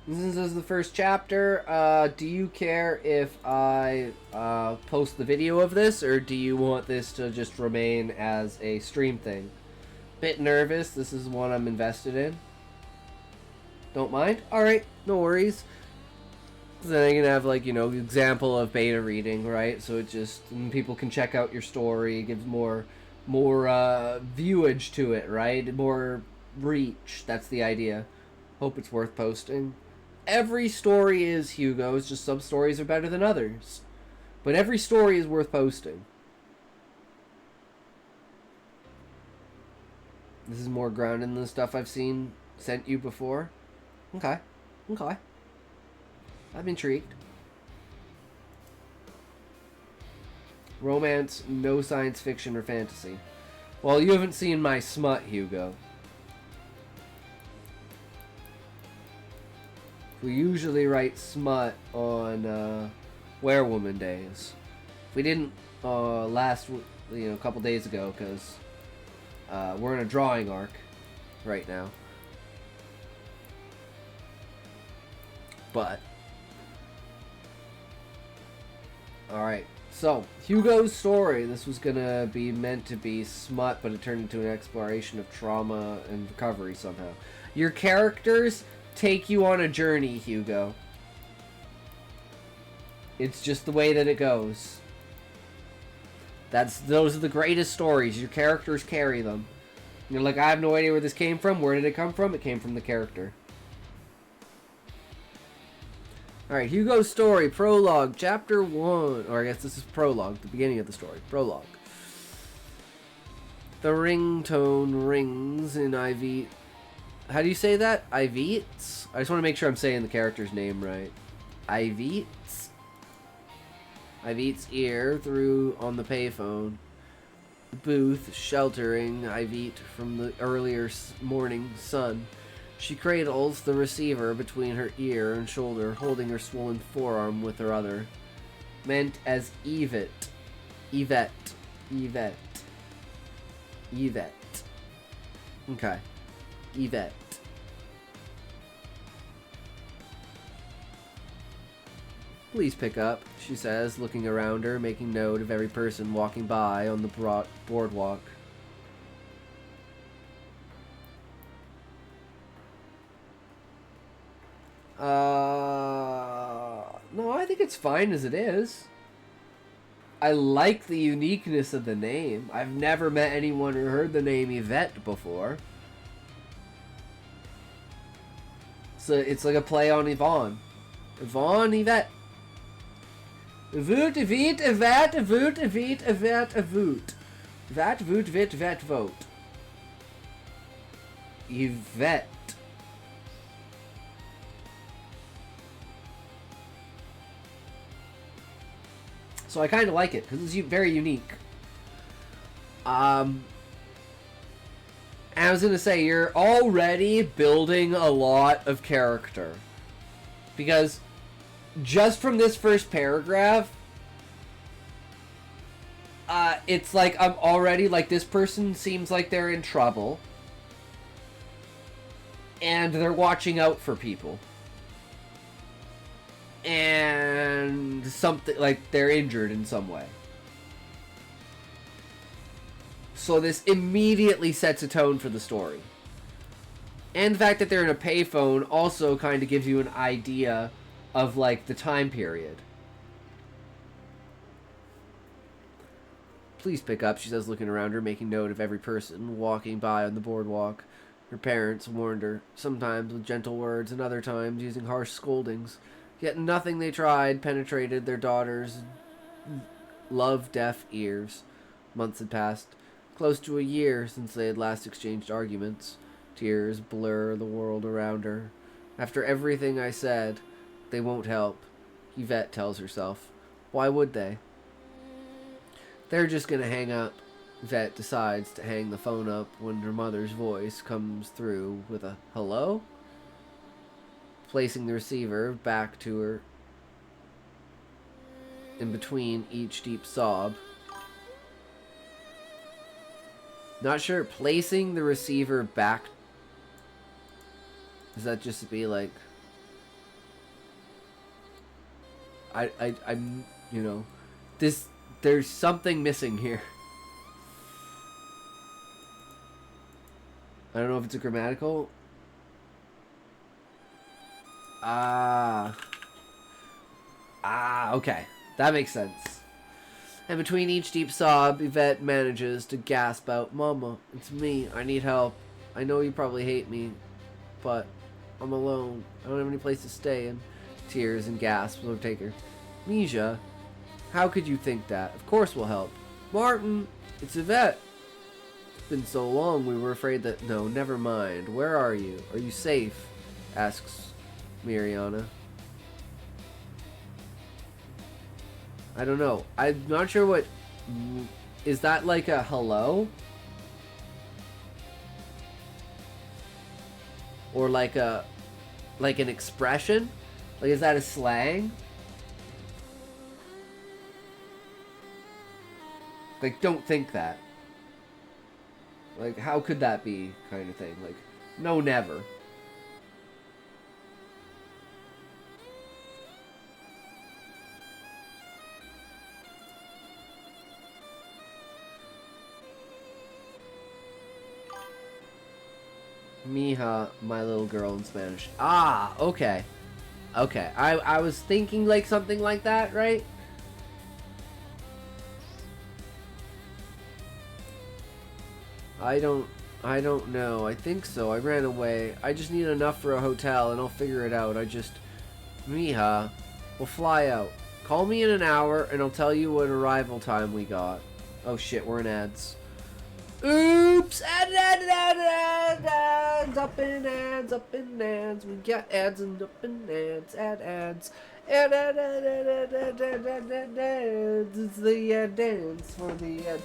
This is the first chapter. Do you care if I post the video of this, or do you want this to just remain as a stream thing? Bit nervous. This is one I'm invested in. Don't mind? Alright, no worries. Then I can have, like, you know, example of beta reading, right? So it just, and people can check out your story, it gives more viewage to it, right? More reach. That's the idea. Hope it's worth posting. Every story is, Hugo. It's just some stories are better than others. But every story is worth posting. This is more grounded than the stuff I've sent you before. Okay. Okay. I'm intrigued. Romance, no science fiction or fantasy. Well, you haven't seen my smut, Hugo. We usually write smut on Werewoman days. We didn't last, you know, a couple days ago because we're in a drawing arc right now. But alright, so Hugo's story. This was gonna be meant to be smut, but it turned into an exploration of trauma and recovery somehow. Your characters take you on a journey, Hugo. It's just the way that it goes. Those are the greatest stories. Your characters carry them. You're like, I have no idea where this came from. Where did it come from? It came from the character. Alright, Hugo's story, prologue, chapter 1. Or I guess this is prologue, the beginning of the story. Prologue. The ringtone rings in Ivy. How do you say that? Iveets? I just want to make sure I'm saying the character's name right. Iveets? Iveet's ear through on the payphone. The booth sheltering Iveet from the earlier morning sun. She cradles the receiver between her ear and shoulder, holding her swollen forearm with her other. Meant as Yvette. Yvette. Yvette. Yvette. Okay. Yvette. Please pick up, she says, looking around her, making note of every person walking by on the boardwalk. No, I think it's fine as it is. I like the uniqueness of the name. I've never met anyone who heard the name Yvette before. So it's like a play on Yvonne. Yvonne, Yvette. Voot, Yvette, Yvette, Voot, Yvette, Yvette, Voot. Vat, Voot, Vit, Vet, Vote. Yvette. So I kind of like it, because it's very unique. And I was going to say, you're already building a lot of character. Because just from this first paragraph, it's like I'm already, like, this person seems like they're in trouble. And they're watching out for people. And something like they're injured in some way. So this immediately sets a tone for the story. And the fact that they're in a payphone also kind of gives you an idea of, like, the time period. Please pick up, she says, looking around her, making note of every person walking by on the boardwalk. Her parents warned her, sometimes with gentle words and other times using harsh scoldings. Yet nothing they tried penetrated their daughter's love-deaf ears. Months had passed, close to a year since they had last exchanged arguments. Tears blur the world around her. After everything I said, they won't help, Yvette tells herself. Why would they? They're just gonna hang up. Yvette decides to hang the phone up when her mother's voice comes through with a hello? Placing the receiver back to her in between each deep sob. Not sure. Placing the receiver back. Does that just be like I'm, you know, there's something missing here. I don't know if it's a grammatical. Okay. That makes sense. And between each deep sob, Yvette manages to gasp out, Mama, it's me. I need help. I know you probably hate me, but I'm alone. I don't have any place to stay. And tears and gasps overtake her. Misha, how could you think that? Of course we'll help. Martin, it's Yvette. It's been so long we were afraid that... No, never mind. Where are you? Are you safe? Asks Mariana. I don't know. I'm not sure what... Is that like a hello? Or like a... Like an expression? Like, is that a slang? Like, don't think that. Like, how could that be, kind of thing? Like, no, never. Mija, my little girl in Spanish. Ah, okay. Okay, I was thinking like something like that, right? I don't know. I think so. I ran away. I just need enough for a hotel and I'll figure it out. Mija, we'll fly out. Call me in an hour and I'll tell you what arrival time we got. Oh shit, we're in ads. Oops! Ads, up in ads, up in ads. We got ads and up in ads, ads. Ads. It's the ad dance for the ads.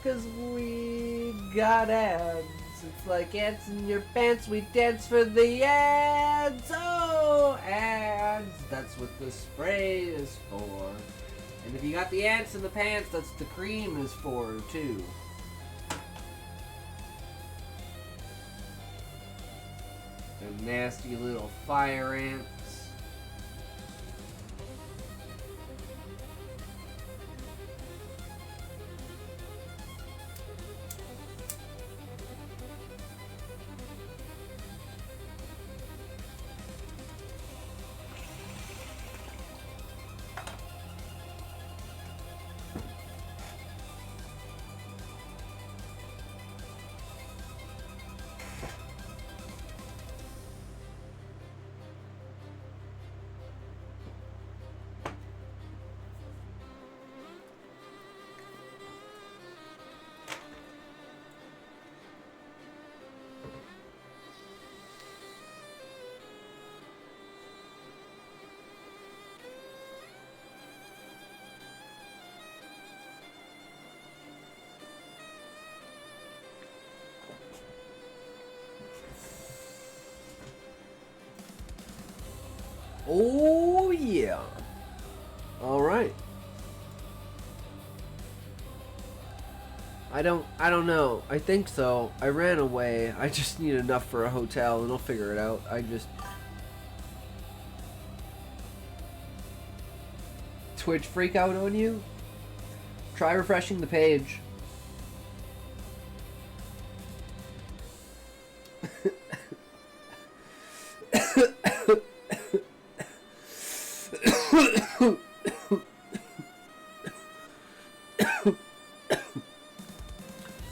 Cause we got ads. It's like ants in your pants. We dance for the ads. Oh, ads. That's what the spray is for. And if you got the ants in the pants, that's what the cream is for, too. The nasty little fire ants. Oh yeah. All right. I don't know. I think so. I ran away. I just need enough for a hotel and I'll figure it out. Twitch freak out on you? Try refreshing the page.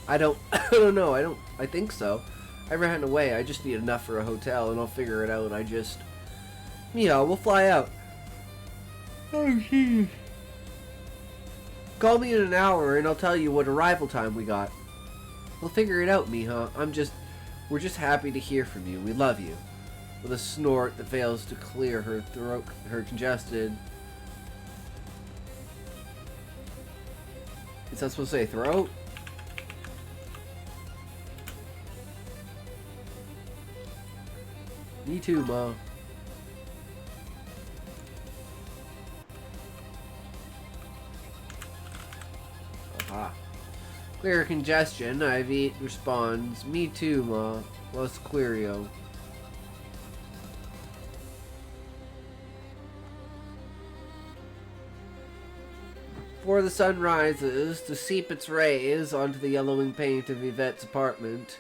I don't know. I think so. I ran away. I just need enough for a hotel and I'll figure it out. Yeah, we'll fly out. Oh, jeez. Call me in an hour and I'll tell you what arrival time we got. We'll figure it out, Mija. We're just happy to hear from you. We love you. With a snort that fails to clear her throat, her congested... Is that supposed to say throat? Me too, Ma. Aha. Clear congestion. Ivy responds, me too, Ma. Los Cleario. Before the sun rises to seep its rays onto the yellowing paint of Yvette's apartment,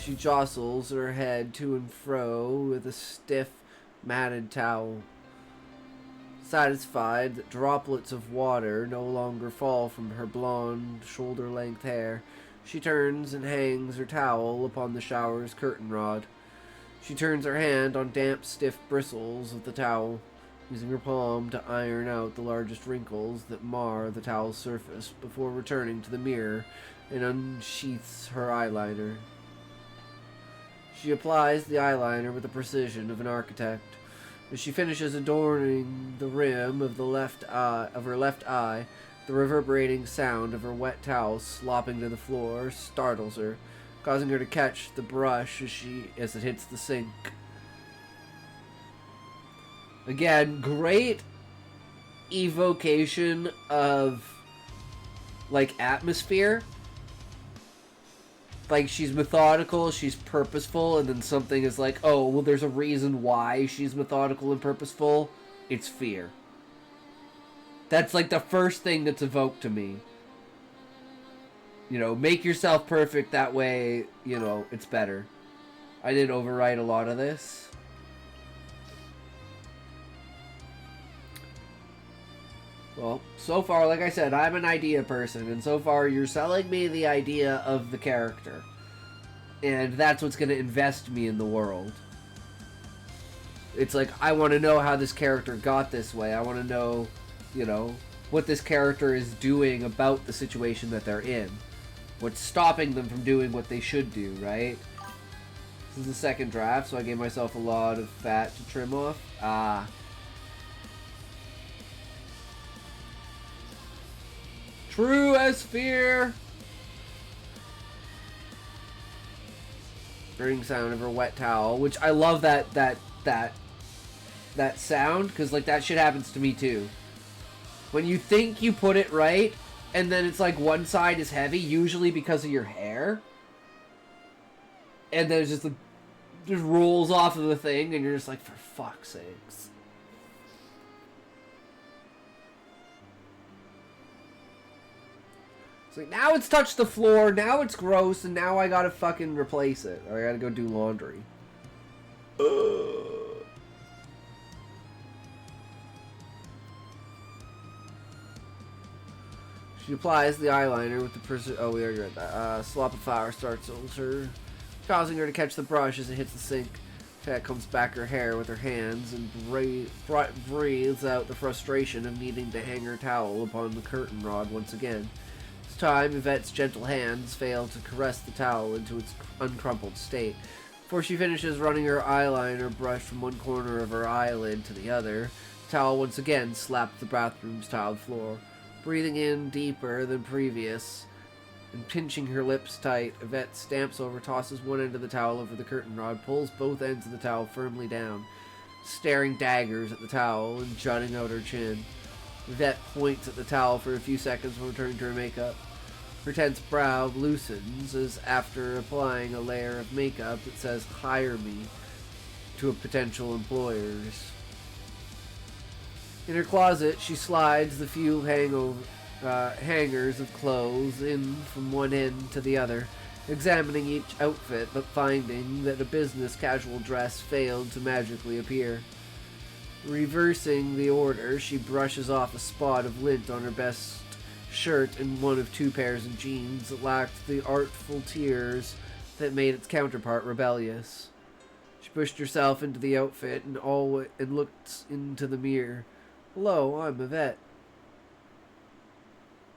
she jostles her head to and fro with a stiff, matted towel. Satisfied that droplets of water no longer fall from her blonde, shoulder-length hair, she turns and hangs her towel upon the shower's curtain rod. She turns her hand on damp, stiff bristles of the towel, using her palm to iron out the largest wrinkles that mar the towel's surface before returning to the mirror and unsheaths her eyeliner. She applies the eyeliner with the precision of an architect. As she finishes adorning the rim of her left eye, the reverberating sound of her wet towel slopping to the floor startles her, causing her to catch the brush as it hits the sink. Again, great evocation of, like, atmosphere. Like, she's methodical, she's purposeful, and then something is like, oh, well, there's a reason why she's methodical and purposeful. It's fear. That's, like, the first thing that's evoked to me. You know, make yourself perfect, that way, you know, it's better. I did overwrite a lot of this. Well, so far, like I said, I'm an idea person, and so far you're selling me the idea of the character. And that's what's going to invest me in the world. It's like, I want to know how this character got this way. I want to know, you know, what this character is doing about the situation that they're in. What's stopping them from doing what they should do, right? This is the second draft, so I gave myself a lot of fat to trim off. True as fear. Burning sound of her wet towel, which I love that sound, because like that shit happens to me too. When you think you put it right, and then it's like one side is heavy, usually because of your hair, and then it's just rolls off of the thing, and you're just like, for fuck's sakes. Like, now it's touched the floor, now it's gross, and now I gotta fucking replace it. Or I gotta go do laundry. She applies the eyeliner with the oh, we already read that. Slop of flour starts her, causing her to catch the brush as it hits the sink. Cat comes back her hair with her hands and breathes out the frustration of needing to hang her towel upon the curtain rod once again. Time, Yvette's gentle hands fail to caress the towel into its uncrumpled state. Before she finishes running her eyeliner brush from one corner of her eyelid to the other, the towel once again slapped the bathroom's tiled floor. Breathing in deeper than previous and pinching her lips tight, Yvette stamps over, tosses one end of the towel over the curtain rod, pulls both ends of the towel firmly down, staring daggers at the towel and jutting out her chin. Yvette points at the towel for a few seconds before returning to her makeup. Her tense brow loosens as, after applying a layer of makeup that says, "Hire me," to a potential employers. In her closet, she slides the few hangers of clothes in from one end to the other, examining each outfit but finding that a business casual dress failed to magically appear. Reversing the order, she brushes off a spot of lint on her best shirt and one of two pairs of jeans that lacked the artful tears that made its counterpart rebellious. She pushed herself into the outfit and looked into the mirror. "Hello, I'm Yvette."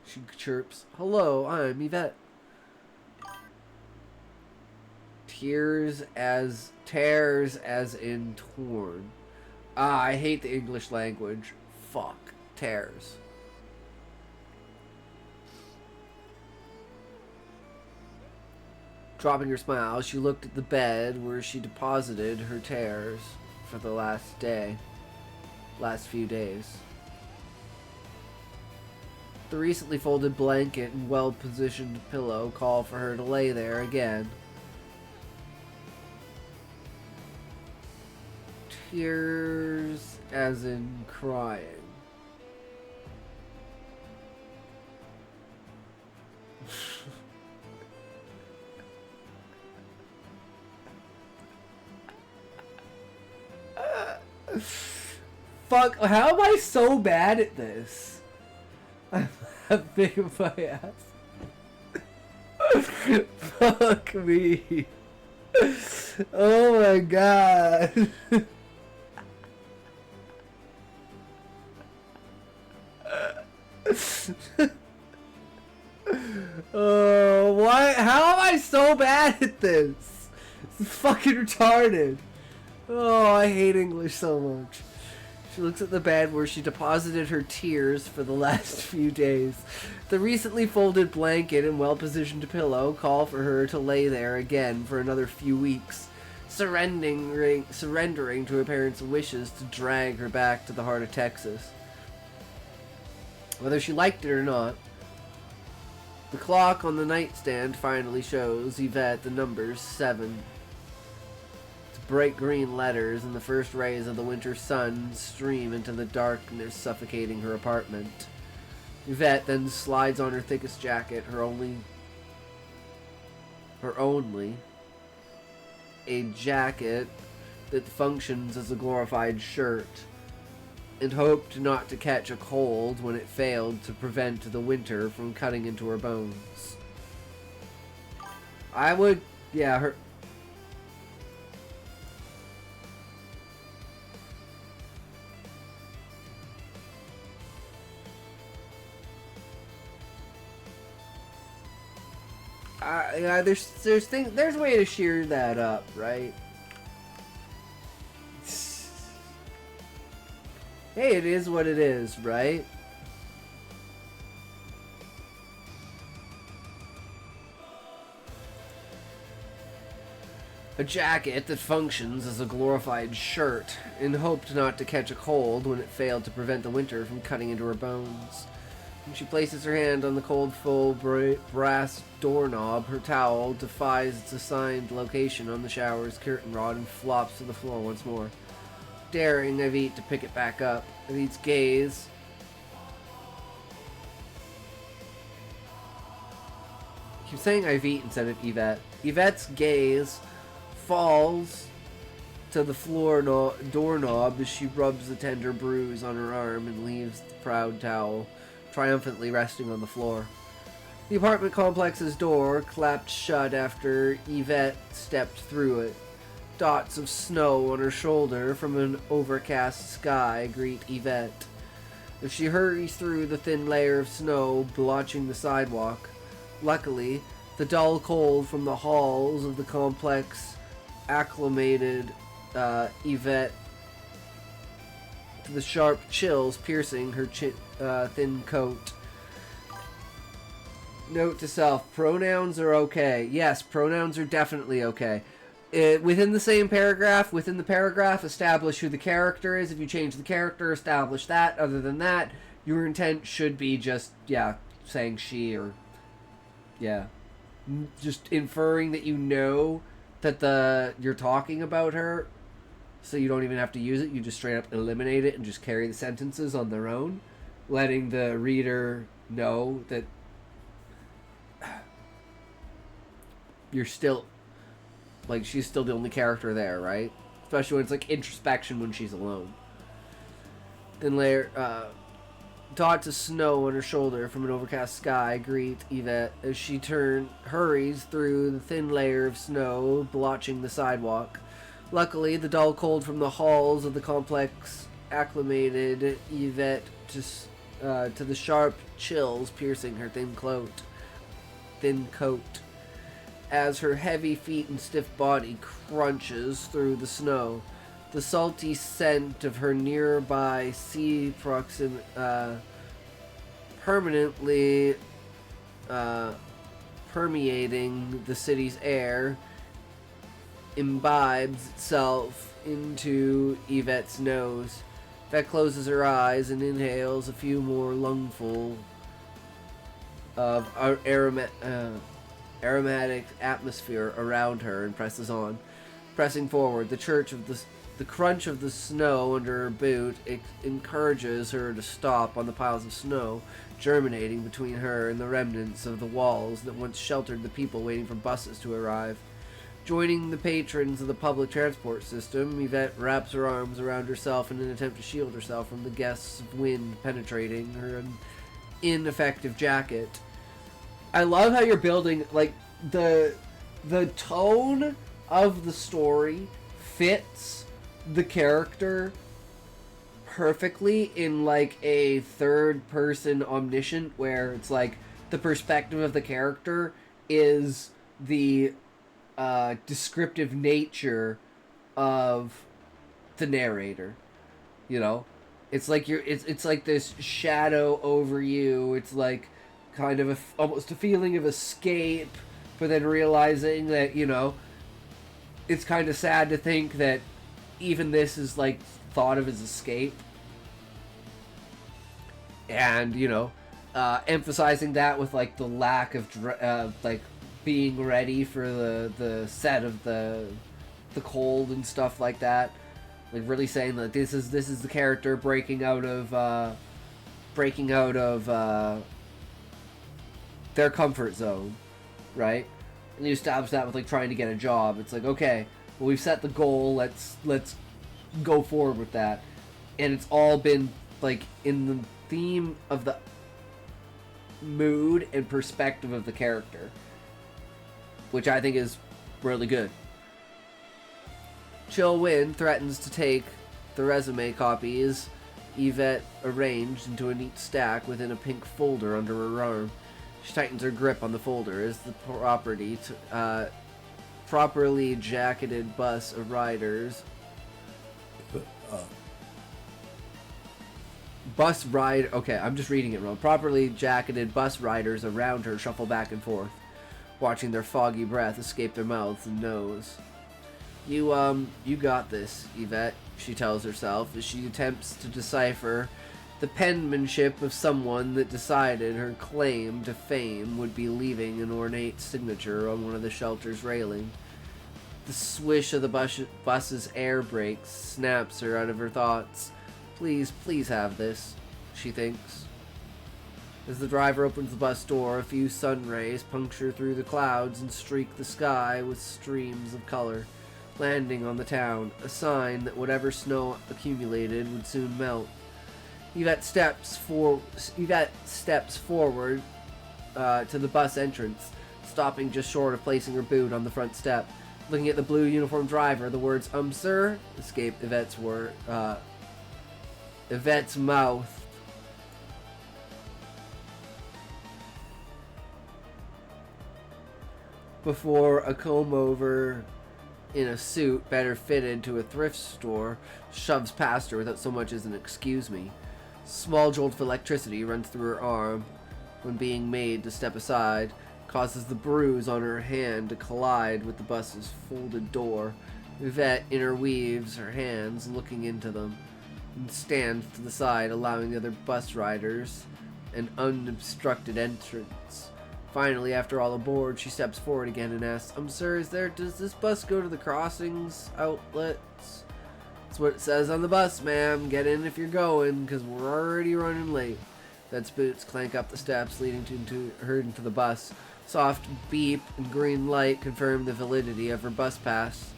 She chirps, "Hello, I'm Yvette." Tears as in torn. I hate the English language. Fuck. Tears. Dropping her smile, she looked at the bed where she deposited her tears for the last few days. The recently folded blanket and well-positioned pillow call for her to lay there again. Tears as in crying. Fuck, how am I so bad at this? I'm that big of my ass. Fuck me. Oh my god. Oh, why? How am I so bad at this? It's fucking retarded. Oh, I hate English so much. She looks at the bed where she deposited her tears for the last few days. The recently folded blanket and well-positioned pillow call for her to lay there again for another few weeks, surrendering to her parents' wishes to drag her back to the heart of Texas. Whether she liked it or not, the clock on the nightstand finally shows Yvette the numbers 7. Its bright green letters and the first rays of the winter sun stream into the darkness, suffocating her apartment. Yvette then slides on her thickest jacket, her only, a jacket that functions as a glorified shirt, and hoped not to catch a cold when it failed to prevent the winter from cutting into her bones. I would, yeah, her... yeah, there's a way to shear that up, right? Hey, it is what it is, right? A jacket that functions as a glorified shirt, and hoped not to catch a cold when it failed to prevent the winter from cutting into her bones. When she places her hand on the cold, full brass doorknob, her towel defies its assigned location on the shower's curtain rod and flops to the floor once more, daring Yvette to pick it back up. Yvette's gaze I keep saying Yvette instead of Yvette. Yvette's gaze falls to the floor doorknob as she rubs the tender bruise on her arm and leaves the proud towel triumphantly resting on the floor. The apartment complex's door clapped shut after Yvette stepped through it. Dots of snow on her shoulder from an overcast sky greet Yvette as she hurries through the thin layer of snow blotching the sidewalk. Luckily, the dull cold from the halls of the complex acclimated Yvette to the sharp chills piercing her thin coat. Note to self, pronouns are okay. Yes, pronouns are definitely okay. Within the paragraph, establish who the character is. If you change the character, establish that. Other than that, your intent should be just, yeah, saying she or, yeah. Just inferring that you know that you're talking about her, so you don't even have to use it. You just straight up eliminate it and just carry the sentences on their own, letting the reader know that you're still, like, she's still the only character there, right? Especially when it's like introspection when she's alone. Then layer dots of snow on her shoulder from an overcast sky greet Yvette as she hurries through the thin layer of snow blotching the sidewalk. Luckily, the dull cold from the halls of the complex acclimated Yvette to the sharp chills piercing her thin coat. As her heavy feet and stiff body crunches through the snow, the salty scent of her nearby sea permanently permeating the city's air imbibes itself into Yvette's nose. Yvette closes her eyes and inhales a few more lungful of aromatic atmosphere around her and presses on. Pressing forward, the crunch of the snow under her boot encourages her to stop on the piles of snow germinating between her and the remnants of the walls that once sheltered the people waiting for buses to arrive. Joining the patrons of the public transport system, Yvette wraps her arms around herself in an attempt to shield herself from the gusts of wind penetrating her ineffective jacket. I love how you're building, like, the tone of the story fits the character perfectly in, like, a third-person omniscient, where it's, like, the perspective of the character is the descriptive nature of the narrator. You know, it's like it's like this shadow over you. It's like kind of almost a feeling of escape, but then realizing that, you know, it's kind of sad to think that even this is like thought of as escape. And, you know, emphasizing that with like the lack of like being ready for the set of the cold and stuff like that, like really saying that this is the character breaking out of their comfort zone, right? And you establish that with like trying to get a job. It's like, okay, well, we've set the goal, let's go forward with that. And it's all been like in the theme of the mood and perspective of the character, which I think is really good. Chill Wind threatens to take the resume copies Yvette arranged into a neat stack within a pink folder under her arm. She tightens her grip on the folder as the properly jacketed bus of riders okay, I'm just reading it wrong. Properly jacketed bus riders around her shuffle back and forth, watching their foggy breath escape their mouths and nose. You got this, Yvette, she tells herself as she attempts to decipher the penmanship of someone that decided her claim to fame would be leaving an ornate signature on one of the shelter's railing. The swish of the bus's air brakes snaps her out of her thoughts. Please have this, she thinks. As the driver opens the bus door, a few sun rays puncture through the clouds and streak the sky with streams of color, landing on the town, a sign that whatever snow accumulated would soon melt. Yvette steps forward to the bus entrance, stopping just short of placing her boot on the front step. Looking at the blue uniformed driver, the words sir, escape Yvette's mouth. Before a comb-over in a suit better fitted to a thrift store shoves past her without so much as an excuse me. Small jolt of electricity runs through her arm when being made to step aside, causes the bruise on her hand to collide with the bus's folded door. Yvette interweaves her hands, looking into them, and stands to the side, allowing the other bus riders an unobstructed entrance. Finally, after all aboard, she steps forward again and asks, sir, does this bus go to the crossings outlets? That's what it says on the bus, ma'am. Get in if you're going, because we're already running late. Yvette's boots clank up the steps leading into the bus. Soft beep and green light confirm the validity of her bus pass.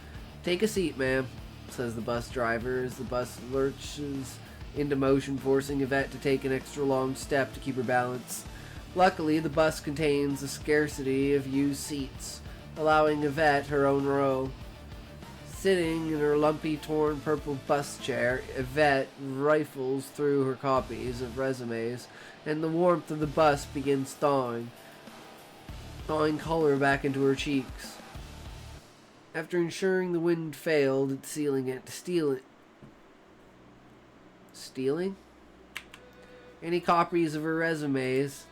Take a seat, ma'am, says the bus driver as the bus lurches into motion, forcing Yvette to take an extra long step to keep her balance. Luckily, the bus contains a scarcity of used seats, allowing Yvette her own row. Sitting in her lumpy, torn purple bus chair, Yvette rifles through her copies of resumes, and the warmth of the bus begins thawing color back into her cheeks. After ensuring the wind failed at stealing any copies of her resumes,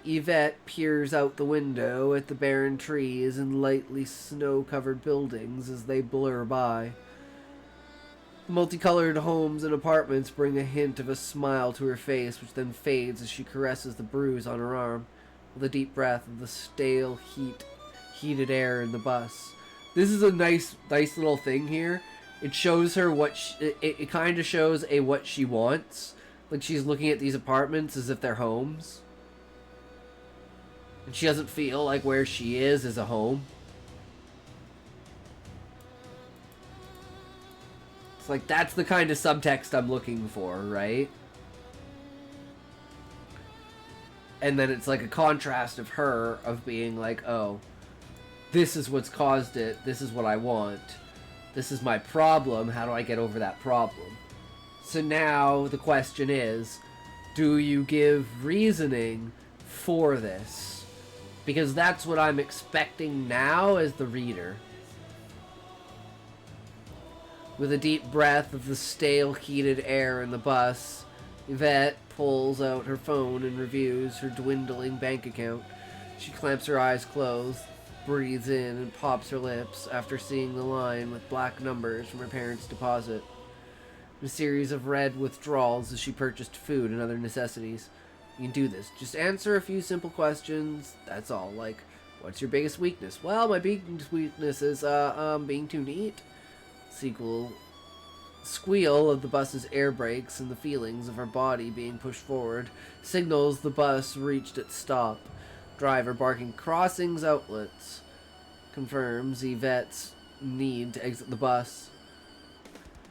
Yvette peers out the window at the barren trees and lightly snow-covered buildings as they blur by. The multicolored homes and apartments bring a hint of a smile to her face, which then fades as she caresses the bruise on her arm with a deep breath of the stale heated air in the bus. This is a nice little thing here. It shows her what it kind of shows what she wants. Like, she's looking at these apartments as if they're homes. And she doesn't feel like where she is a home. It's like, that's the kind of subtext I'm looking for, right? And then it's like a contrast of her, of being like, oh, this is what's caused it, this is what I want, this is my problem, how do I get over that problem? So now the question is, do you give reasoning for this? Because that's what I'm expecting now as the reader. With a deep breath of the stale, heated air in the bus, Yvette pulls out her phone and reviews her dwindling bank account. She clamps her eyes closed, breathes in, and pops her lips after seeing the line with black numbers from her parents' deposit. A series of red withdrawals as she purchased food and other necessities. You can do this. Just answer a few simple questions. That's all. Like, what's your biggest weakness? Well, my biggest weakness is, being too neat. Squeal of the bus's air brakes and the feelings of her body being pushed forward signals the bus reached its stop. Driver barking crossings outlets confirms Yvette's need to exit the bus.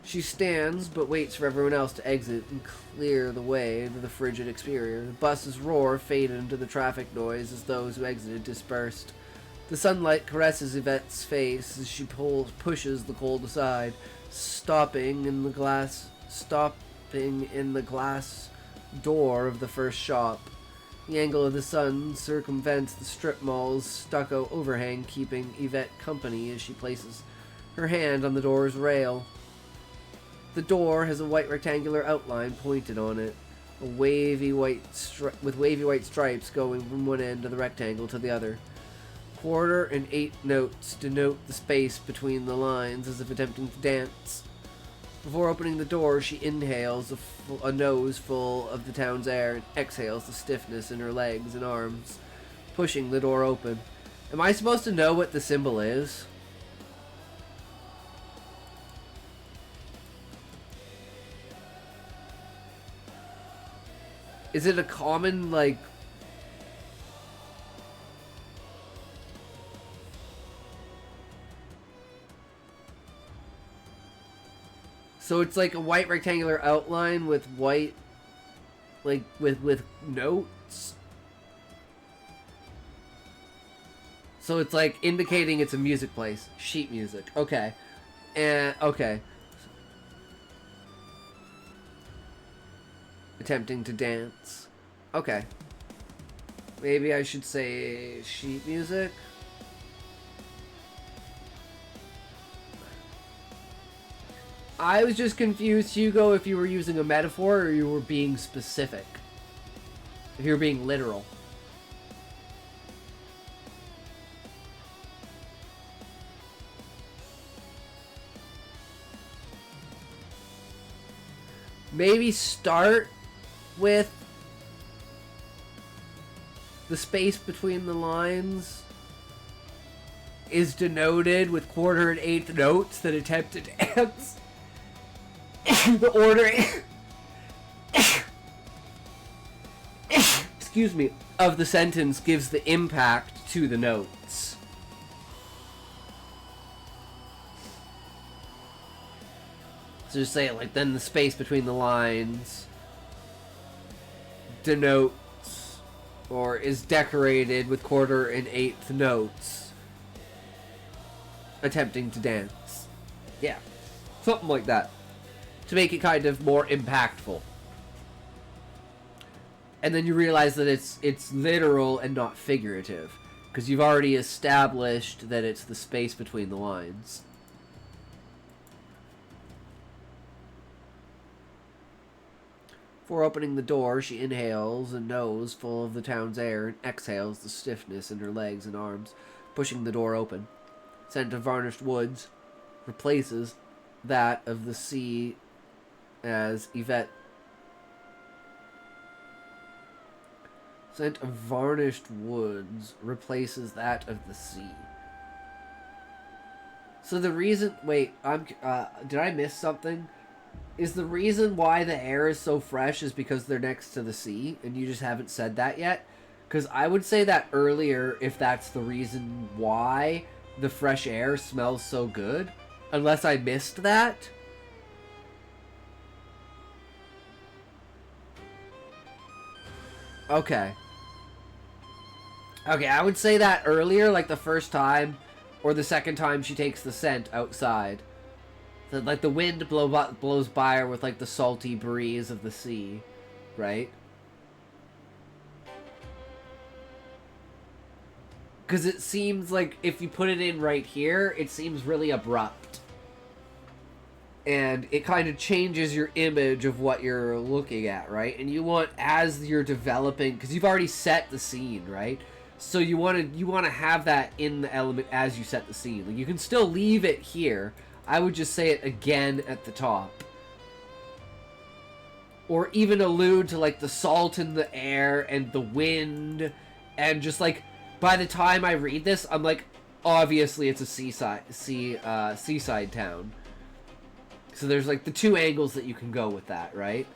She stands, but waits for everyone else to exit and clear the way to the frigid exterior. The bus's roar faded into the traffic noise as those who exited dispersed. The sunlight caresses Yvette's face as she pushes the cold aside, stopping in the glass door of the first shop. The angle of the sun circumvents the strip mall's stucco overhang, keeping Yvette company as she places her hand on the door's rail. The door has a white rectangular outline pointed on it, with wavy white stripes going from one end of the rectangle to the other. Quarter and 8 notes denote the space between the lines, as if attempting to dance. Before opening the door, she inhales a nose full of the town's air and exhales the stiffness in her legs and arms, pushing the door open. Am I supposed to know what the symbol is? Is it a common, like... So it's like a white rectangular outline with white, like, with notes? So it's like indicating it's a music place. Sheet music. Okay. And, okay. Attempting to dance. Okay. Maybe I should say sheet music. I was just confused, Hugo, if you were using a metaphor or you were being specific. If you were being literal. Maybe start with the space between the lines is denoted with quarter and 8th notes that attempt to dance. The ordering excuse me, of the sentence gives the impact to the notes. So just say it like, then the space between the lines denotes or is decorated with quarter and 8th notes attempting to dance. Yeah, something like that, to make it kind of more impactful. And then you realize that it's literal and not figurative, because you've already established that it's the space between the lines. Before opening the door, she inhales a nose full of the town's air and exhales the stiffness in her legs and arms, pushing the door open. Scent of varnished woods replaces that of the sea as Yvette... Scent of varnished woods replaces that of the sea. So the reason... Wait, did I miss something? Is the reason why the air is so fresh is because they're next to the sea, and you just haven't said that yet? Because I would say that earlier if that's the reason why the fresh air smells so good. Unless I missed that. Okay. Okay, I would say that earlier, like the first time or the second time she takes the scent outside. So, like the wind blows by her with like the salty breeze of the sea, right? Because it seems like if you put it in right here, it seems really abrupt. And it kind of changes your image of what you're looking at, right? And you want, as you're developing, because you've already set the scene, right? So you want to have that in the element as you set the scene. Like, you can still leave it here. I would just say it again at the top. Or even allude to like the salt in the air and the wind, and just like by the time I read this, I'm like, obviously it's a seaside town. So there's like the two angles that you can go with that, right?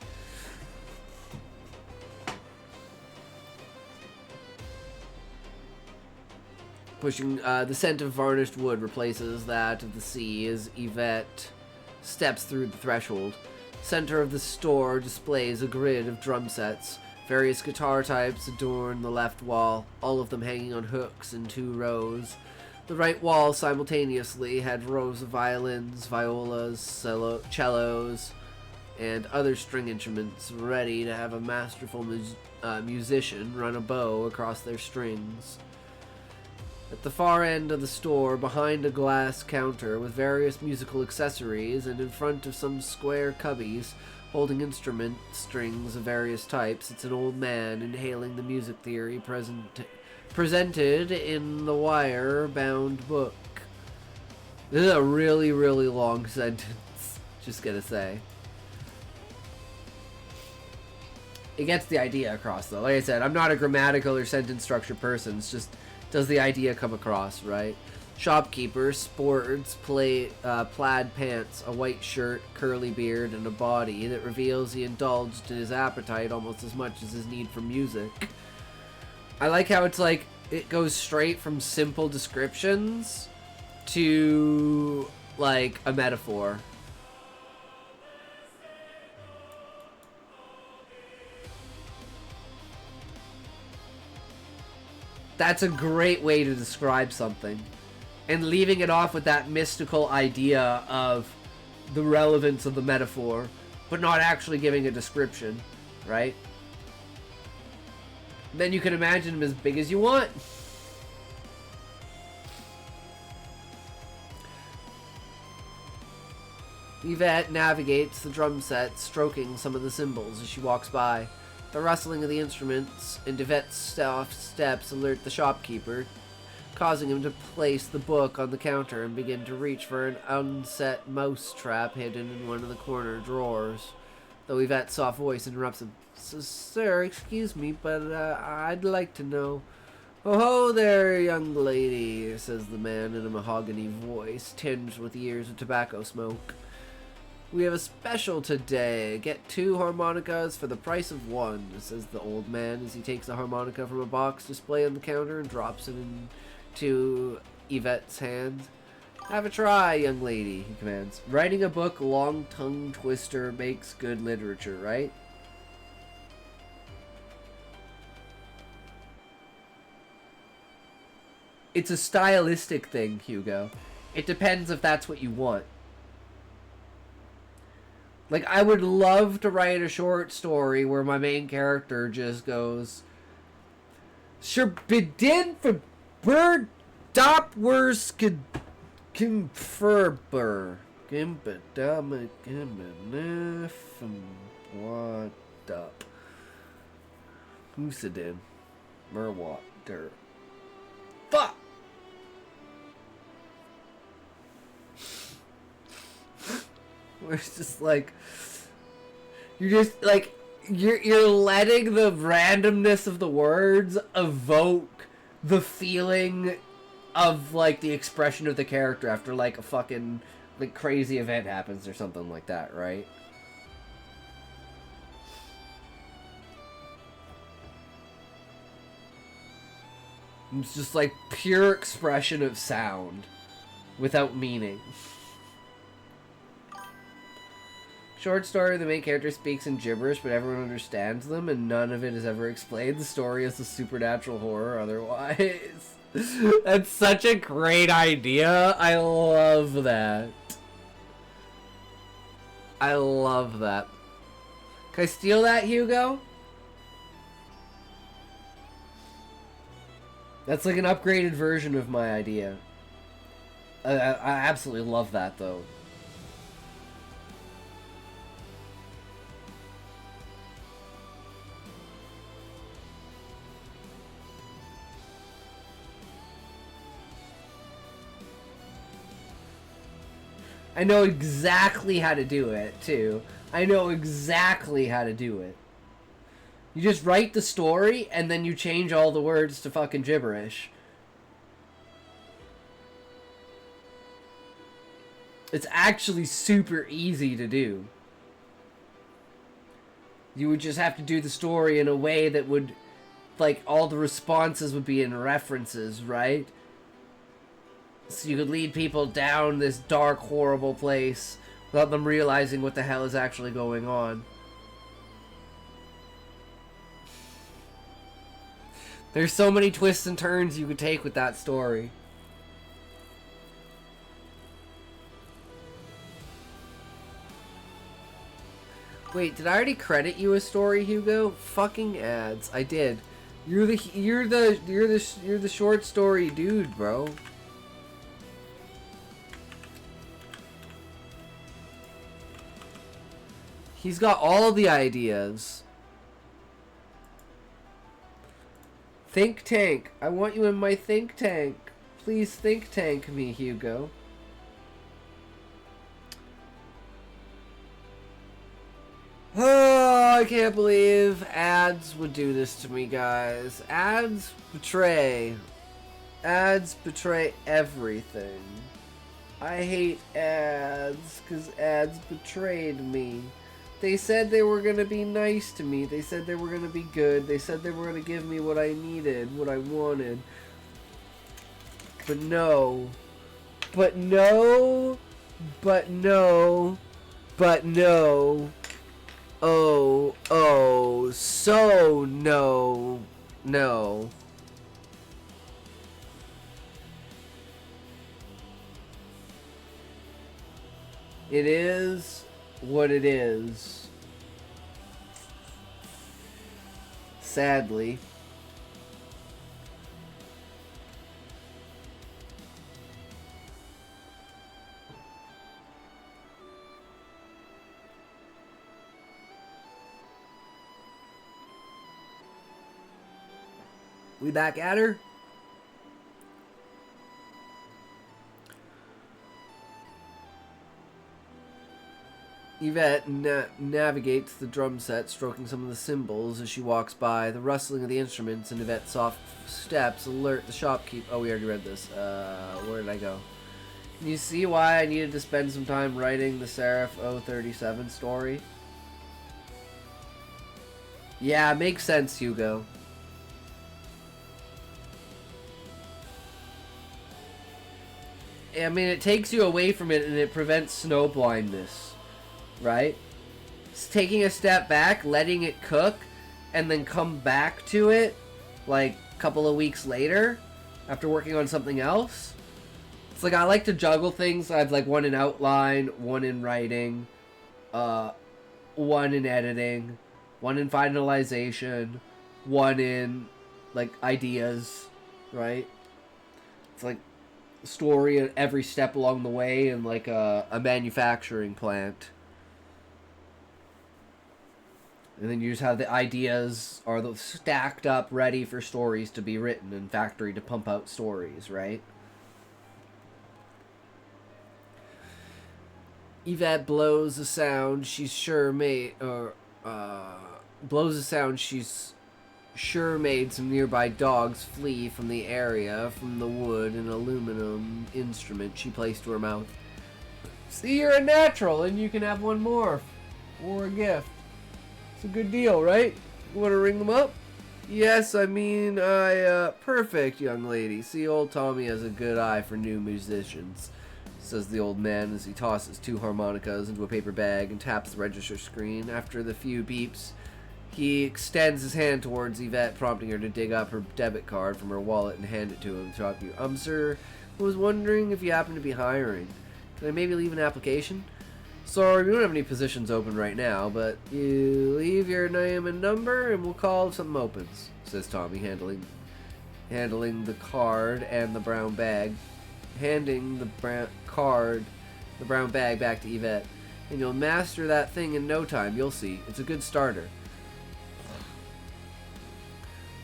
Pushing the scent of varnished wood replaces that of the sea as Yvette steps through the threshold. Center of the store displays a grid of drum sets. Various guitar types adorn the left wall, all of them hanging on hooks in 2 rows. The right wall simultaneously had rows of violins, violas, cellos, and other string instruments ready to have a masterful musician run a bow across their strings. At the far end of the store, behind a glass counter with various musical accessories and in front of some square cubbies holding instrument strings of various types, it's an old man inhaling the music theory presented in the wire-bound book. This is a really, really long sentence, just gonna say. It gets the idea across, though. Like I said, I'm not a grammatical or sentence structure person. It's just, does the idea come across, right? Shopkeeper sports plaid pants, a white shirt, curly beard, and a body that reveals he indulged in his appetite almost as much as his need for music. I like how it's like, it goes straight from simple descriptions to, like, a metaphor. That's a great way to describe something. And leaving it off with that mystical idea of the relevance of the metaphor, but not actually giving a description, right? Then you can imagine him as big as you want. Yvette navigates the drum set, stroking some of the cymbals as she walks by. The rustling of the instruments and Yvette's soft steps alert the shopkeeper, causing him to place the book on the counter and begin to reach for an unset mouse trap hidden in one of the corner drawers. Though Yvette's soft voice interrupts him. Sir, excuse me, but I'd like to know. Oh there, young lady, says the man in a mahogany voice, tinged with years of tobacco smoke. We have a special today. Get 2 harmonicas for the price of 1, says the old man as he takes a harmonica from a box displayed on the counter and drops it into Yvette's hands. Have a try, young lady, he commands. Writing a book, long tongue twister, makes good literature, right? It's a stylistic thing, Hugo. It depends if that's what you want. Like, I would love to write a short story where my main character just goes, Sherbidin for bird dopwers confirber. Gimbadama gimbadaf what up. Husadin. Merwat dirt. Fuck! Where it's just like, you're just like, you're letting the randomness of the words evoke the feeling of like the expression of the character after like a fucking like crazy event happens or something like that, right? It's just like pure expression of sound without meaning. Short story, the main character speaks in gibberish, but everyone understands them, and none of it is ever explained. The story is a supernatural horror otherwise. That's such a great idea. I love that. I love that. Can I steal that, Hugo? That's like an upgraded version of my idea. I absolutely love that, though. I know exactly how to do it, too. I know exactly how to do it. You just write the story, and then you change all the words to fucking gibberish. It's actually super easy to do. You would just have to do the story in a way that would, like, all the responses would be in references, right? So you could lead people down this dark, horrible place without them realizing what the hell is actually going on. There's so many twists and turns you could take with that story. Wait, did I already credit you a story, Hugo? Fucking ads. I did. You're the short story dude, bro. He's got all the ideas. Think tank. I want you in my think tank. Please think tank me, Hugo. Oh, I can't believe ads would do this to me, guys. Ads betray. Ads betray everything. I hate ads because ads betrayed me. They said they were going to be nice to me. They said they were going to be good. They said they were going to give me what I needed, what I wanted. But no. But no. But no. But no. Oh, oh, so no. No. It is what it is. Sadly. We back at her? Yvette navigates the drum set, stroking some of the cymbals as she walks by. The rustling of the instruments and Yvette's soft steps alert the shopkeep. Oh, we already read this. Where did I go? Can you see why I needed to spend some time writing the Seraph 037 story? Yeah, makes sense, Hugo. I mean, it takes you away from it and it prevents snow blindness. Right? It's taking a step back, letting it cook, and then come back to it like a couple of weeks later after working on something else. It's like I like to juggle things. I have like one in outline, one in writing, one in editing, one in finalization, one in like ideas, right? It's like story at every step along the way in like a manufacturing plant. And then you just have the ideas are stacked up, ready for stories to be written and factory to pump out stories, right? Yvette blows a sound she's sure made, blows a sound she's sure made some nearby dogs flee from the area from the wood and aluminum instrument she placed to her mouth. See, you're a natural, and you can have one more or a gift. It's a good deal, right? You want to ring them up? Yes, I mean, perfect, young lady. See, old Tommy has a good eye for new musicians. says the old man as he tosses 2 harmonicas into a paper bag and taps the register screen. After the few beeps, he extends his hand towards Yvette, prompting her to dig up her debit card from her wallet and hand it to him. Sir, I was wondering if you happen to be hiring. Can I maybe leave an application? Sorry, we don't have any positions open right now, but you leave your name and number and we'll call if something opens, says Tommy, handling the card and the brown bag. Handing the brown bag back to Yvette. And you'll master that thing in no time, you'll see. It's a good starter.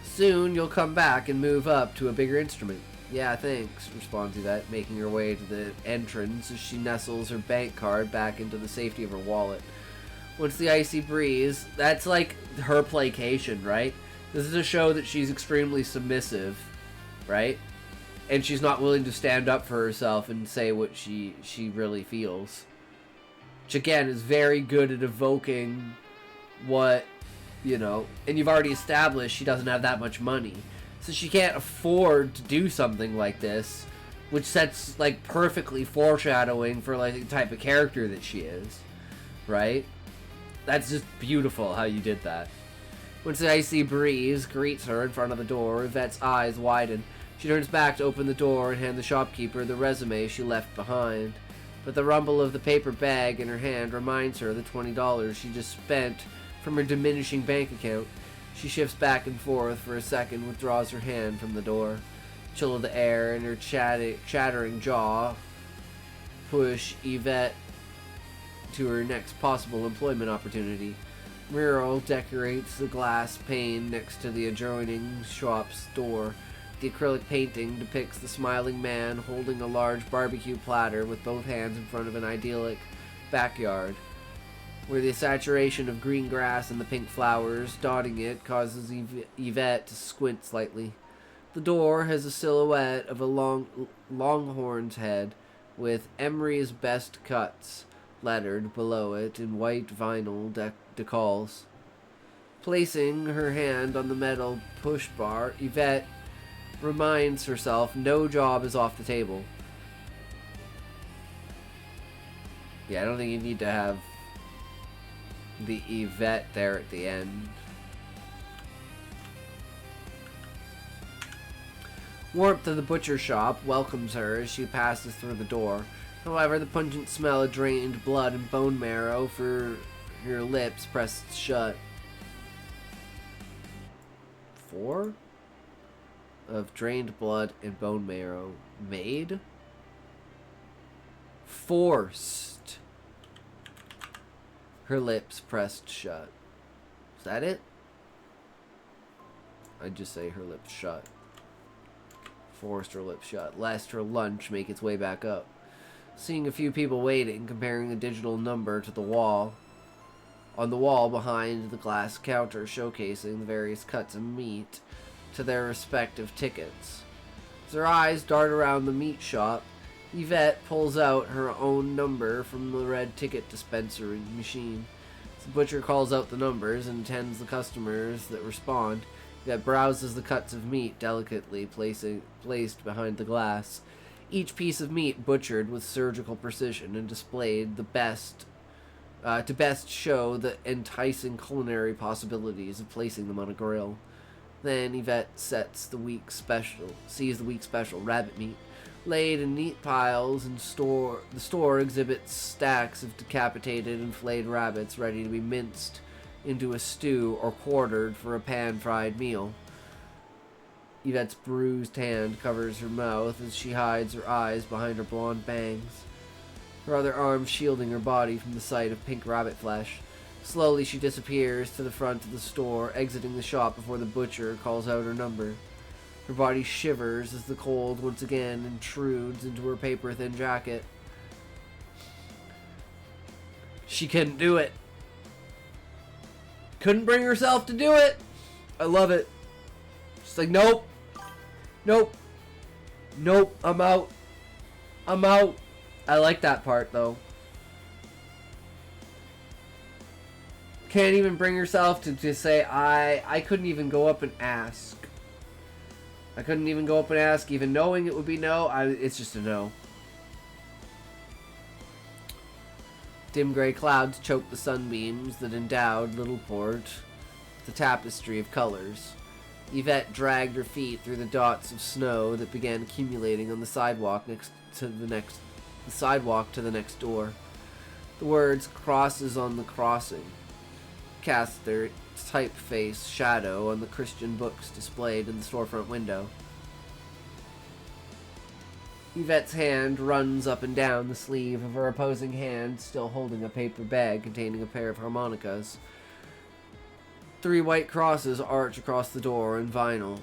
Soon you'll come back and move up to a bigger instrument. Yeah, thanks, responds Yvette, making her way to the entrance as she nestles her bank card back into the safety of her wallet. Once the icy breeze, that's like her placation, right? This is a show that she's extremely submissive, right? And she's not willing to stand up for herself and say what she really feels. Which, again, is very good at evoking what, you know... And you've already established she doesn't have that much money. So she can't afford to do something like this. Which sets, like, perfectly foreshadowing for, like, the type of character that she is. Right? That's just beautiful how you did that. Once the icy breeze greets her in front of the door, Yvette's eyes widen. She turns back to open the door and hand the shopkeeper the resume she left behind. But the rumble of the paper bag in her hand reminds her of the $20 she just spent from her diminishing bank account. She shifts back and forth for a second, withdraws her hand from the door. Chill of the air and her chattering jaw push Yvette to her next possible employment opportunity. Mural decorates the glass pane next to the adjoining shop's door. The acrylic painting depicts the smiling man holding a large barbecue platter with both hands in front of an idyllic backyard, where the saturation of green grass and the pink flowers dotting it causes Yvette to squint slightly. The door has a silhouette of a longhorn's head with Emery's Best Cuts lettered below it in white vinyl decals. Placing her hand on the metal push bar, Yvette reminds herself no job is off the table. Yeah, I don't think you need to have the Yvette there at the end. Warmth of the butcher shop welcomes her as she passes through the door. However, the pungent smell of drained blood and bone marrow for her lips pressed shut. 4? Of drained blood and bone marrow made? Forced. Her lips pressed shut. Is that it? I'd just say her lips shut. Forced her lips shut, lest her lunch make its way back up. Seeing a few people waiting, comparing the digital number to the wall. On the wall behind the glass counter showcasing the various cuts of meat to their respective tickets. As her eyes dart around the meat shop, Yvette pulls out her own number from the red ticket dispenser machine. As the butcher calls out the numbers and attends the customers that respond, Yvette browses the cuts of meat delicately placed behind the glass. Each piece of meat butchered with surgical precision and displayed the best to best show the enticing culinary possibilities of placing them on a grill. Then Yvette sees the week's special rabbit meat, laid in neat piles, and the store exhibits stacks of decapitated and flayed rabbits ready to be minced into a stew or quartered for a pan-fried meal. Yvette's bruised hand covers her mouth as she hides her eyes behind her blonde bangs, her other arm shielding her body from the sight of pink rabbit flesh. Slowly she disappears to the front of the store, exiting the shop before the butcher calls out her number. Her body shivers as the cold once again intrudes into her paper-thin jacket. She couldn't do it. Couldn't bring herself to do it. I love it. She's like, nope. Nope. Nope. I'm out. I'm out. I like that part, though. Can't even bring herself to just say, I couldn't even go up and ask. I couldn't even go up and ask, even knowing it would be no. It's just a no. Dim gray clouds choked the sunbeams that endowed Little Port with a tapestry of colors. Yvette dragged her feet through the dots of snow that began accumulating on the sidewalk to the next door. The words "crosses on the crossing" cast their typeface shadow on the Christian books displayed in the storefront window. Yvette's hand runs up and down the sleeve of her opposing hand, still holding a paper bag containing a pair of harmonicas. 3 white crosses arch across the door in vinyl.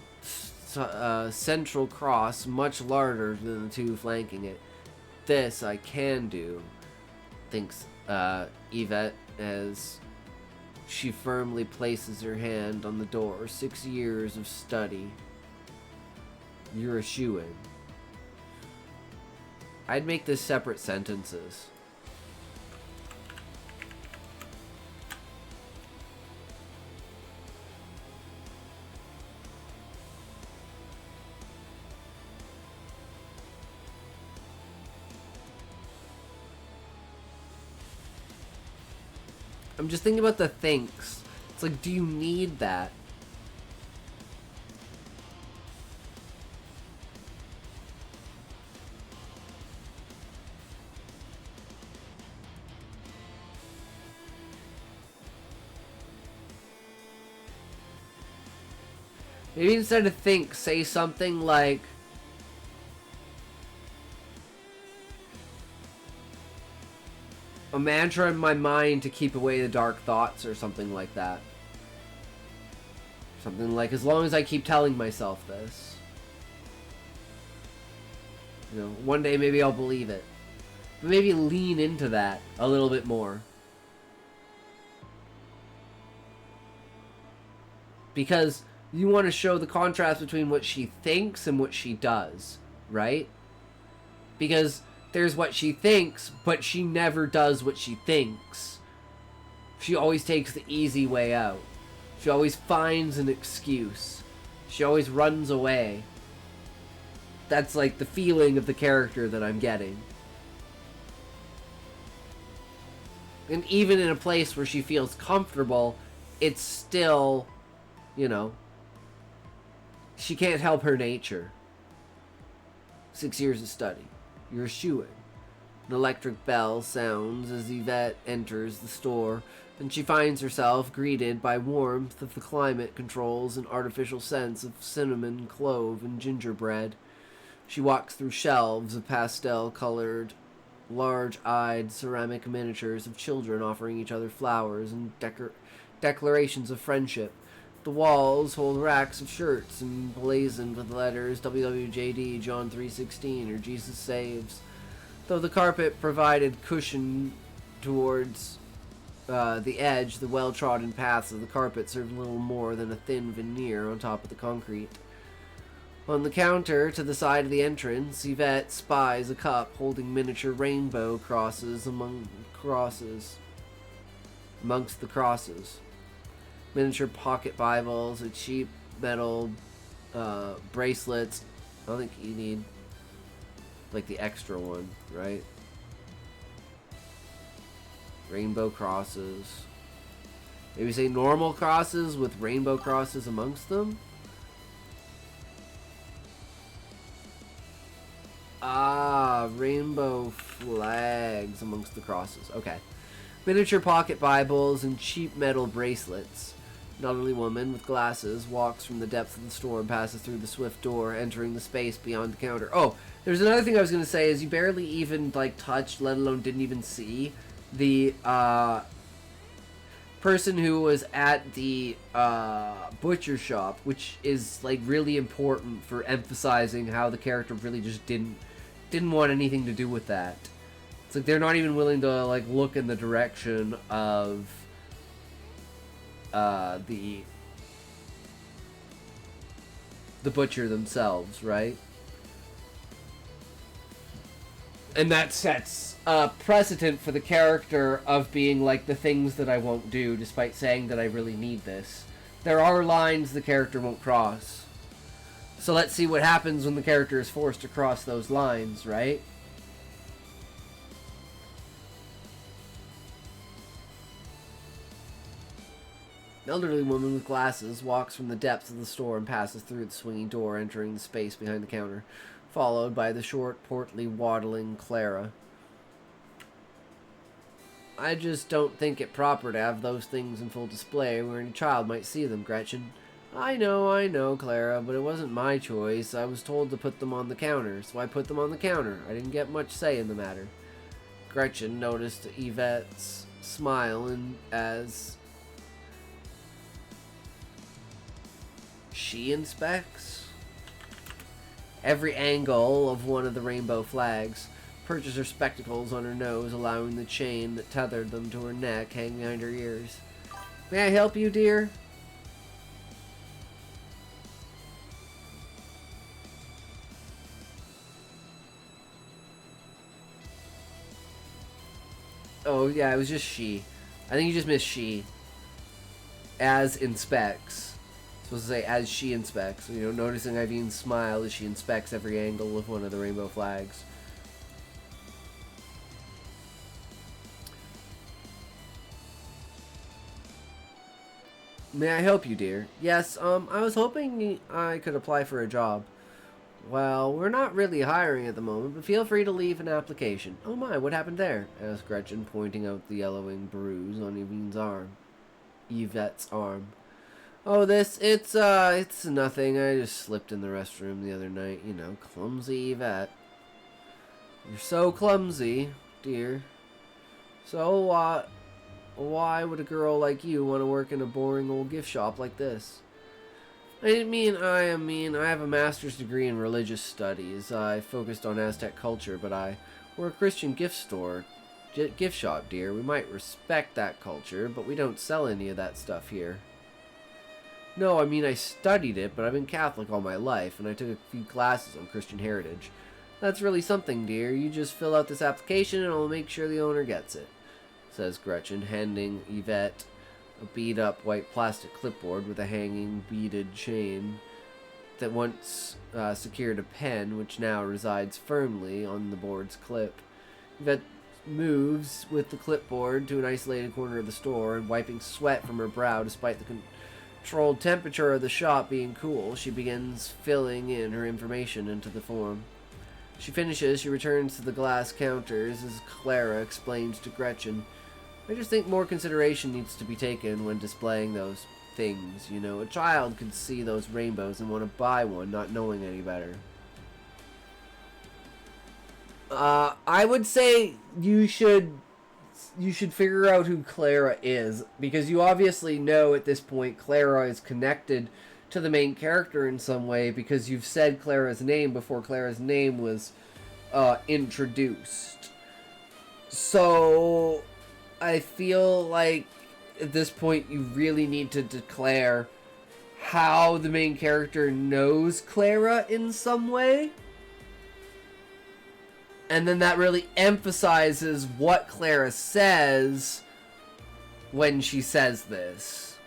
Central cross much larger than the 2 flanking it. This I can do, thinks Yvette as she firmly places her hand on the door. 6 years of study. You're a shoo-in. I'd make this separate sentences. I'm just thinking about the thinks. It's like, do you need that? Maybe instead of think, say something like, a mantra in my mind to keep away the dark thoughts, or something like that. Something like, as long as I keep telling myself this, you know, one day maybe I'll believe it. But maybe lean into that a little bit more. Because you want to show the contrast between what she thinks and what she does, right? Because there's what she thinks, but she never does what she thinks. She always takes the easy way out. She always finds an excuse. She always runs away. That's like the feeling of the character that I'm getting. And even in a place where she feels comfortable, it's still, you know, she can't help her nature. 6 years of study. You're a shoo-in. An electric bell sounds as Yvette enters the store, and she finds herself greeted by warmth of the climate controls and artificial scents of cinnamon, clove, and gingerbread. She walks through shelves of pastel-colored, large-eyed ceramic miniatures of children offering each other flowers and declarations of friendship. The walls hold racks of shirts emblazoned with letters WWJD, John 3:16, or Jesus Saves. Though the carpet provided cushion towards the edge, the well-trodden paths of the carpet served little more than a thin veneer on top of the concrete. On the counter to the side of the entrance, Yvette spies a cup holding miniature rainbow crosses amongst the crosses. Miniature pocket Bibles, a cheap metal bracelets. I don't think you need like the extra one, right? Rainbow crosses. Maybe say normal crosses with rainbow crosses amongst them. Rainbow flags amongst the crosses. Okay. Miniature pocket Bibles and cheap metal bracelets. An elderly woman with glasses walks from the depths of the store and passes through the swift door, entering the space beyond the counter. Oh, there's another thing I was going to say is you barely even, like, touched, let alone didn't even see the, person who was at the, butcher shop, which is, like, really important for emphasizing how the character really just didn't want anything to do with that. It's like they're not even willing to, like, look in the direction of the butcher themselves, right? And that sets a precedent for the character of being like, the things that I won't do, despite saying that I really need this. There are lines the character won't cross. So let's see what happens when the character is forced to cross those lines, right? An elderly woman with glasses walks from the depths of the store and passes through the swinging door, entering the space behind the counter, followed by the short, portly, waddling Clara. I just don't think it proper to have those things in full display where any child might see them, Gretchen. I know, Clara, but it wasn't my choice. I was told to put them on the counter, so I put them on the counter. I didn't get much say in the matter. Gretchen noticed Yvette's smile and as she inspects every angle of one of the rainbow flags, perches her spectacles on her nose, allowing the chain that tethered them to her neck hang behind her ears. May I help you, dear? Oh, yeah, it was just she. I think you just missed she. As inspects. Supposed to say, as she inspects. You know, noticing Ivene's smile as she inspects every angle of one of the rainbow flags. May I help you, dear? Yes, I was hoping I could apply for a job. Well, we're not really hiring at the moment, but feel free to leave an application. Oh my, what happened there? Asked Gretchen, pointing out the yellowing bruise on Yvette's arm. Yvette's arm. Oh, it's nothing. I just slipped in the restroom the other night. You know, clumsy Yvette. You're so clumsy, dear. So, why would a girl like you want to work in a boring old gift shop like this? I have a master's degree in religious studies. I focused on Aztec culture, but we're a Christian gift shop, dear. We might respect that culture, but we don't sell any of that stuff here. No, I studied it, but I've been Catholic all my life, and I took a few classes on Christian heritage. That's really something, dear. You just fill out this application, and I'll make sure the owner gets it, says Gretchen, handing Yvette a beat-up white plastic clipboard with a hanging beaded chain that once secured a pen, which now resides firmly on the board's clip. Yvette moves with the clipboard to an isolated corner of the store, and wiping sweat from her brow despite the controlled temperature of the shop being cool, she begins filling in her information into the form. She finishes, she returns to the glass counters as Clara explains to Gretchen, I just think more consideration needs to be taken when displaying those things, you know. A child could see those rainbows and want to buy one, not knowing any better. I would say you should figure out who Clara is, because you obviously know at this point Clara is connected to the main character in some way, because you've said Clara's name before Clara's name was introduced. So I feel like at this point you really need to declare how the main character knows Clara in some way. And then that really emphasizes what Clara says when she says this.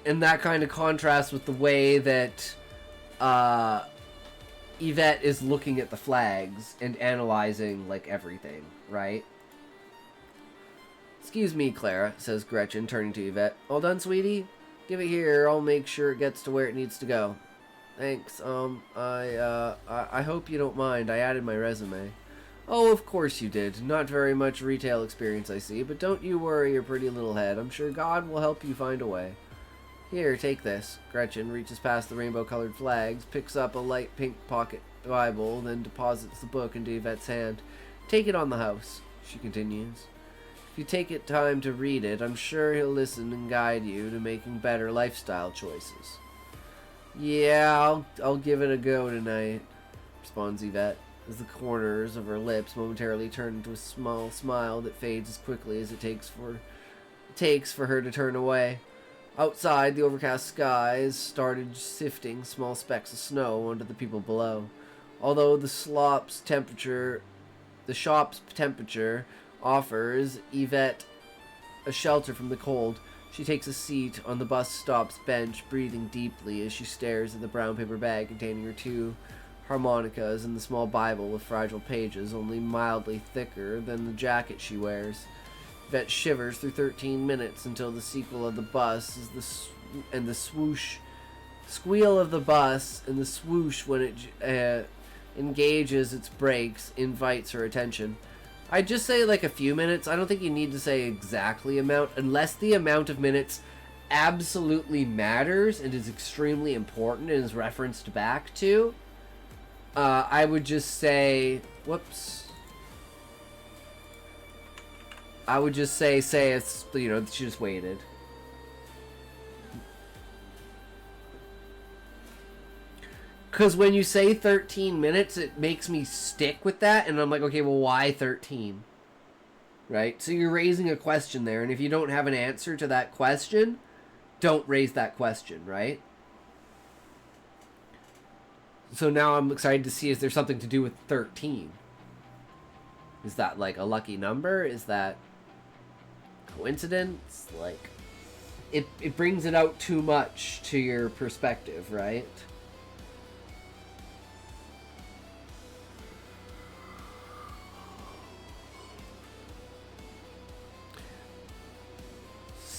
And that kind of contrasts with the way that Yvette is looking at the flags and analyzing, like, everything, right? Excuse me, Clara, says Gretchen, turning to Yvette. All done, sweetie? Give it here. I'll make sure it gets to where it needs to go. Thanks. I hope you don't mind. I added my resume. Oh, of course you did. Not very much retail experience, I see, but don't you worry your pretty little head. I'm sure God will help you find a way. Here, take this. Gretchen reaches past the rainbow-colored flags, picks up a light pink pocket Bible, then deposits the book into Yvette's hand. Take it on the house, she continues. If you take it time to read it, I'm sure he'll listen and guide you to making better lifestyle choices. Yeah, I'll give it a go tonight, responds Yvette, as the corners of her lips momentarily turn into a small smile that fades as quickly as it takes for her to turn away. Outside, the overcast skies started sifting small specks of snow onto the people below. Although the shop's temperature offers Yvette a shelter from the cold, she takes a seat on the bus stop's bench, breathing deeply as she stares at the brown paper bag containing harmonicas and the small Bible with fragile pages, only mildly thicker than the jacket she wears. Yvette shivers through 13 minutes until the sequel of the bus is the squeal of the bus and the swoosh when it engages its brakes invites her attention. I'd just say like a few minutes. I don't think you need to say exactly amount unless the amount of minutes absolutely matters and is extremely important and is referenced back to. I would just say, whoops. I would just say it's, you know, she just waited. Because when you say 13 minutes, it makes me stick with that. And I'm like, okay, well, why 13? Right? So you're raising a question there. And if you don't have an answer to that question, don't raise that question, right? So now I'm excited to see, is there something to do with 13? Is that like a lucky number? Is that coincidence? Like, it brings it out too much to your perspective, right?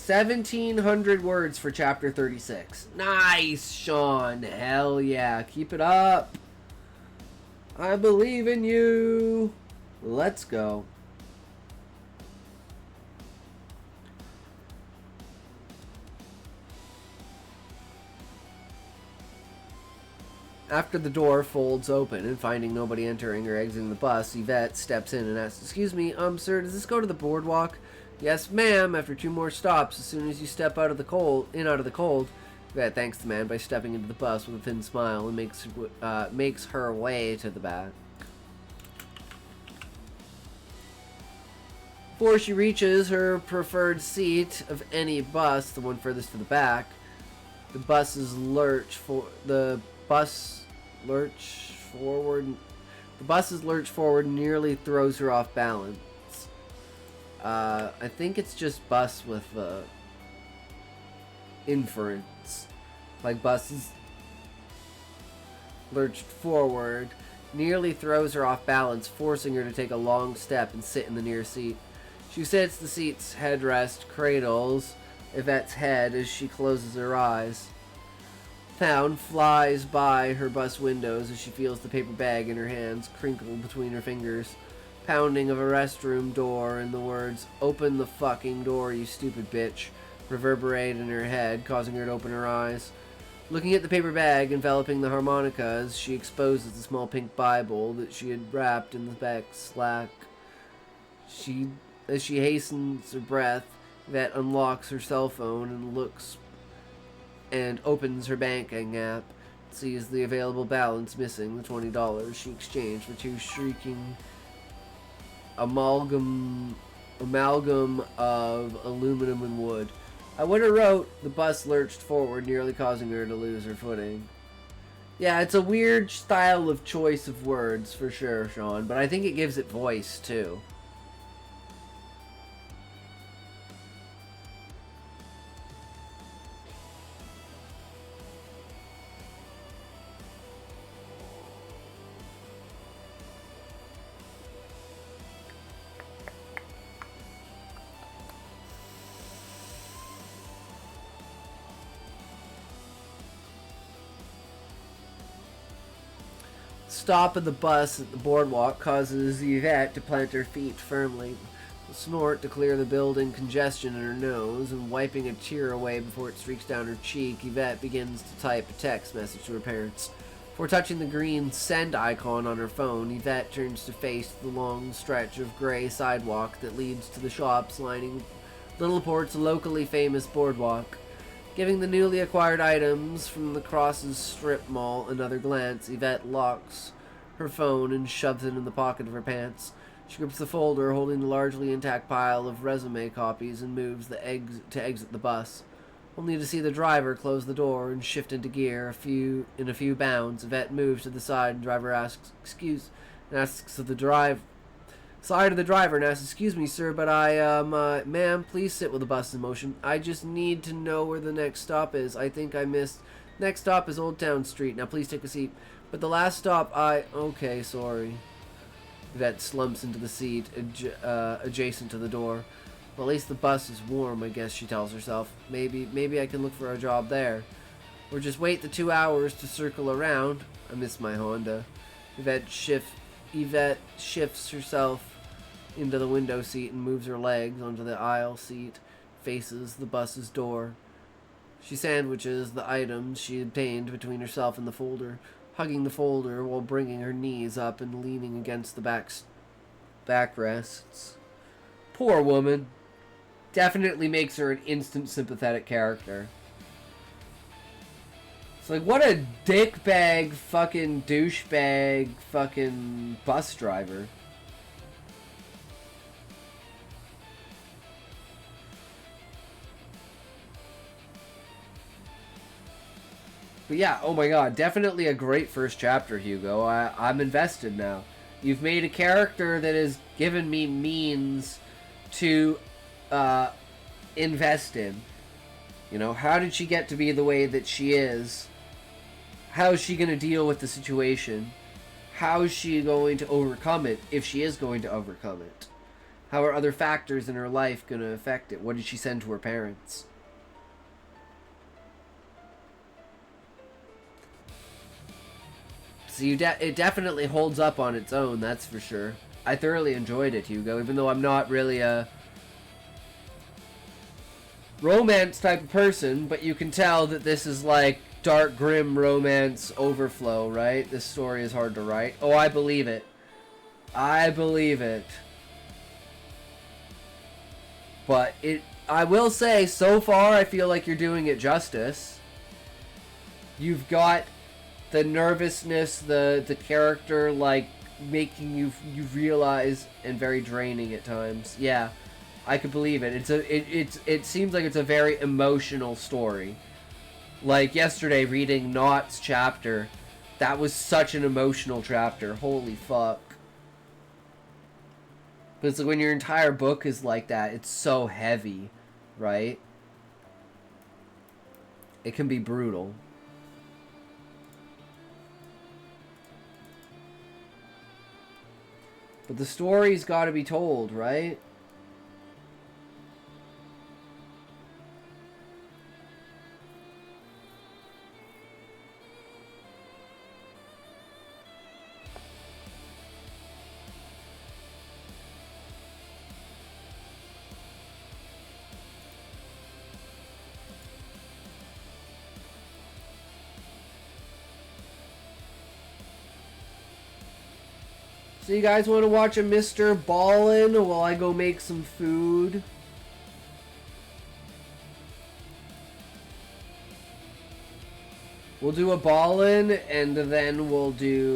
$1,700 words for chapter 36. Nice, Sean. Hell yeah. Keep it up. I believe in you. Let's go. After the door folds open and finding nobody entering or exiting the bus, Yvette steps in and asks, "Excuse me, sir, does this go to the boardwalk?" "Yes, ma'am." After 2 more stops, as soon as you step out of the cold, Yvette thanks the man by stepping into the bus with a thin smile and makes her way to the back. Before she reaches her preferred seat of any bus, the one furthest to the back, the buses lurch forward and nearly throws her off balance. I think it's just bus with inference. Like buses lurched forward, nearly throws her off balance, forcing her to take a long step and sit in the near seat. She sits, the seat's headrest cradles Yvette's head as she closes her eyes. Sound flies by her bus windows as she feels the paper bag in her hands crinkle between her fingers. Pounding of a restroom door and the words, "Open the fucking door, you stupid bitch," reverberate in her head, causing her to open her eyes. Looking at the paper bag enveloping the harmonicas, she exposes the small pink Bible that she had wrapped in the back slack. As she hastens her breath, Yvette unlocks her cell phone and opens her banking app. Sees the available balance missing, the $20 she exchanged for 2 shrieking amalgam of aluminum and wood. I would have wrote, the bus lurched forward, nearly causing her to lose her footing. Yeah, it's a weird style of choice of words, for sure, Sean, but I think it gives it voice, too. Stop of the bus at the boardwalk causes Yvette to plant her feet firmly, a snort to clear the building congestion in her nose, and wiping a tear away before it streaks down her cheek, Yvette begins to type a text message to her parents. Before touching the green send icon on her phone, Yvette turns to face the long stretch of gray sidewalk that leads to the shops lining Littleport's locally famous boardwalk. Giving the newly acquired items from the Cross's strip mall another glance, Yvette locks her phone and shoves it in the pocket of her pants. She grips the folder holding the largely intact pile of resume copies and moves to exit the bus, only to see the driver close the door and shift into gear. In a few bounds, Yvette moves to the side and driver asks of the driver, "Excuse me, sir, but ma'am, please sit with the bus in motion. I just need to know where the next stop is. I think I missed. Next stop is Old Town Street. Now please take a seat." But the last stop, okay, sorry. Yvette slumps into the seat adjacent to the door. Well, at least the bus is warm, I guess, she tells herself. Maybe I can look for a job there. Or just wait the 2 hours to circle around. I miss my Honda. Yvette shifts herself into the window seat and moves her legs onto the aisle seat, faces the bus's door. She sandwiches the items she obtained between herself and the folder, hugging the folder while bringing her knees up and leaning against the backrests. Poor woman. Definitely makes her an instant sympathetic character. It's like, what a dickbag, fucking douchebag, fucking bus driver. But yeah, oh my god, definitely a great first chapter, Hugo. I'm invested now. You've made a character that has given me means to invest in. You know, how did she get to be the way that she is? How is she going to deal with the situation? How is she going to overcome it, if she is going to overcome it? How are other factors in her life going to affect it? What did she send to her parents? So it definitely holds up on its own, that's for sure. I thoroughly enjoyed it, Hugo, even though I'm not really a romance type of person, but you can tell that this is like dark, grim romance overflow, right? This story is hard to write. Oh, I believe it. I believe it. But I will say, so far, I feel like you're doing it justice. You've got the nervousness, the character, like, making you realize, and very draining at times. Yeah, I could believe it. It seems like it's a very emotional story. Like yesterday, reading Knott's chapter, that was such an emotional chapter. Holy fuck. But it's like when your entire book is like that, it's so heavy, right? It can be brutal. But the story's got to be told, right? So you guys want to watch a Mr. Ballin' while I go make some food? We'll do a Ballin' and then we'll do